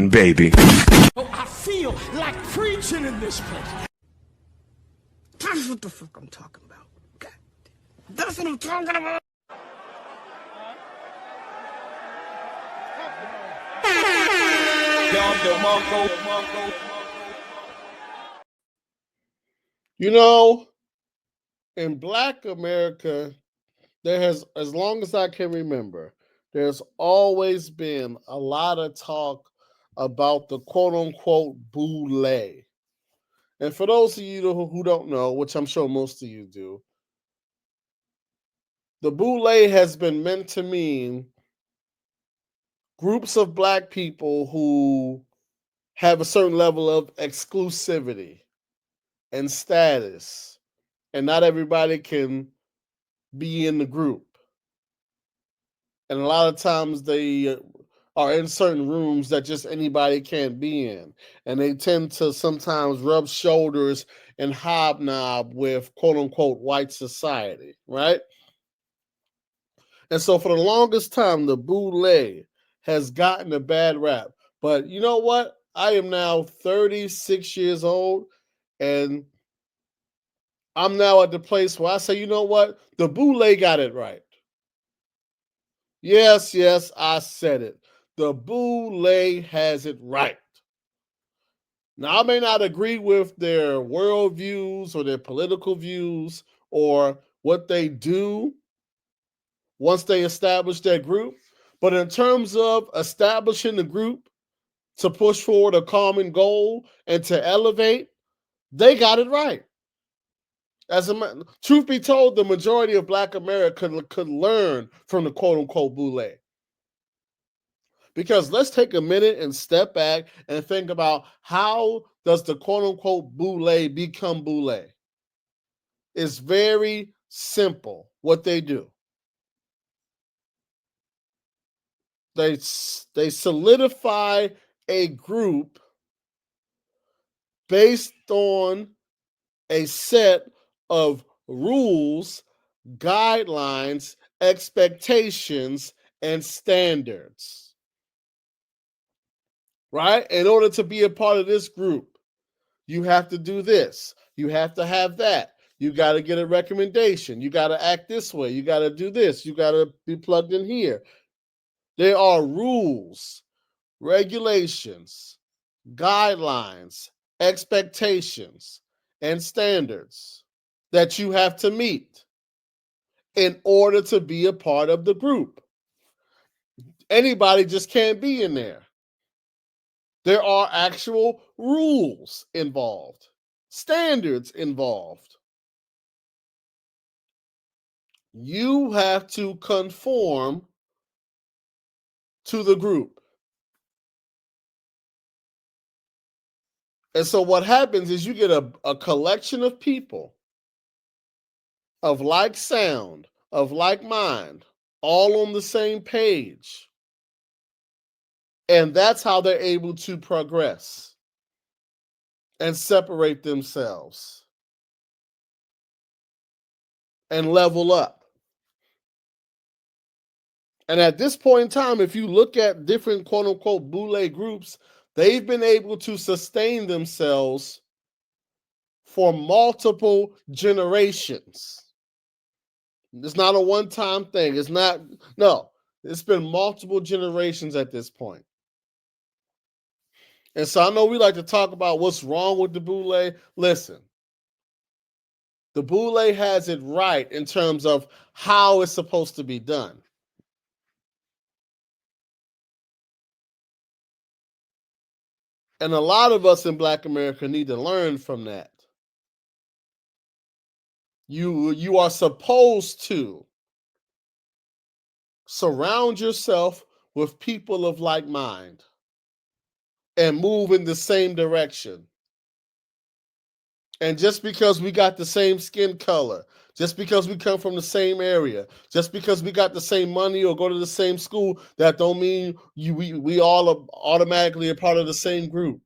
on, baby. Oh, I feel like preaching in this place. That's what the fuck I'm talking about. God, that's what I'm talking about. You know, in Black America, there has, as long as I can remember, there's always been a lot of talk about the quote unquote BOULE. And for those of you who don't know, which I'm sure most of you do, the BOULE has been meant to mean groups of Black people who have a certain level of exclusivity and status, and not everybody can be in the group. And a lot of times they are in certain rooms that just anybody can't be in. And they tend to sometimes rub shoulders and hobnob with quote unquote white society, right? And so for the longest time, the BOULE has gotten a bad rap. But you know what? I am now 36 years old, and I'm now at the place where I say, you know what? The BOULE got it right. Yes, I said it. The BOULE has it right. Now, I may not agree with their worldviews or their political views or what they do once they establish their group, but in terms of establishing the group to push forward a common goal and to elevate, they got it right. Truth be told, the majority of Black America could learn from the quote unquote BOULE. Because let's take a minute and step back and think about, how does the quote unquote BOULE become BOULE? It's very simple what they do. They solidify a group based on a set of rules, guidelines, expectations, and standards. Right? In order to be a part of this group, you have to do this. You have to have that. You got to get a recommendation. You got to act this way. You got to do this. You got to be plugged in here. There are rules, regulations, guidelines, expectations, and standards that you have to meet in order to be a part of the group. Anybody just can't be in there. There are actual rules involved, standards involved. You have to conform to the group. And so what happens is you get a collection of people of like sound, of like mind, all on the same page. And that's how they're able to progress and separate themselves and level up. And at this point in time, if you look at different quote unquote BOULE groups, they've been able to sustain themselves for multiple generations. It's not a one-time thing. It's been multiple generations at this point. And so I know we like to talk about what's wrong with the BOULE. Listen, the BOULE has it right in terms of how it's supposed to be done. And a lot of us in Black America need to learn from that. You are supposed to surround yourself with people of like mind and move in the same direction. And just because we got the same skin color, just because we come from the same area, just because we got the same money or go to the same school, that don't mean we all are automatically a part of the same group.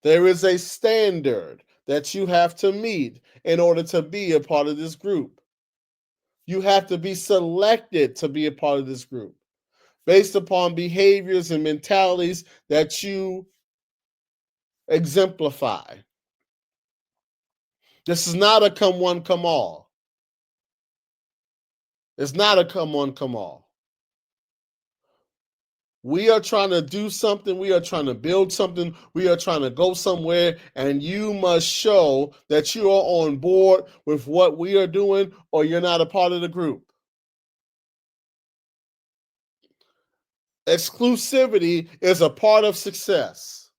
There is a standard that you have to meet in order to be a part of this group. You have to be selected to be a part of this group. based upon behaviors and mentalities that you exemplify. This is not a come one, come all. It's not a come one, come all. We are trying to do something. We are trying to build something. We are trying to go somewhere, and you must show that you are on board with what we are doing, or you're not a part of the group. Exclusivity is a part of success.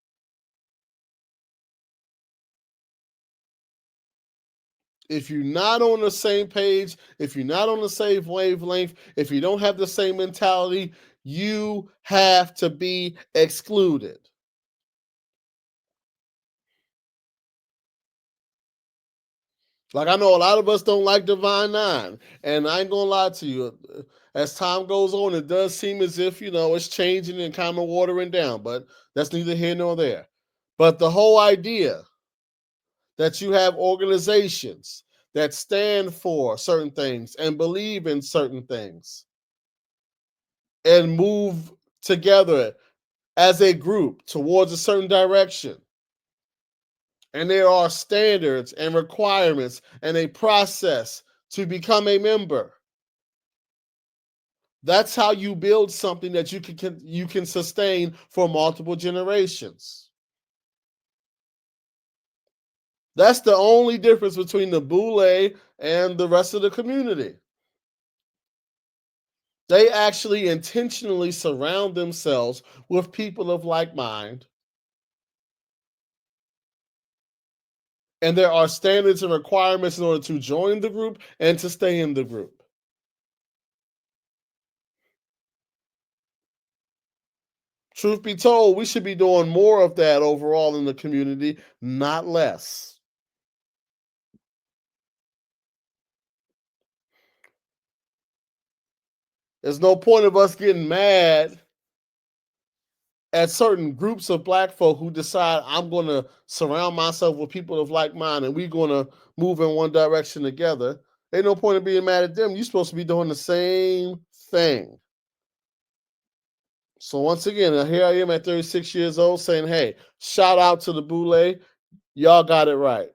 If you're not on the same page, if you're not on the same wavelength, if you don't have the same mentality, you have to be excluded. Like, I know a lot of us don't like Divine Nine, and I ain't gonna lie to you. As time goes on, it does seem as if, it's changing and kind of watering down, but that's neither here nor there. But the whole idea that you have organizations that stand for certain things and believe in certain things and move together as a group towards a certain direction. And there are standards and requirements and a process to become a member. That's how you build something that you can sustain for multiple generations. That's the only difference between the BOULE and the rest of the community. They actually intentionally surround themselves with people of like mind. And there are standards and requirements in order to join the group and to stay in the group. Truth be told, we should be doing more of that overall in the community, not less. There's no point of us getting mad at certain groups of Black folk who decide, I'm going to surround myself with people of like mind and we're going to move in one direction together. Ain't no point of being mad at them. You're supposed to be doing the same thing. So once again, here I am at 36 years old saying, hey, shout out to the BOULE. Y'all got it right.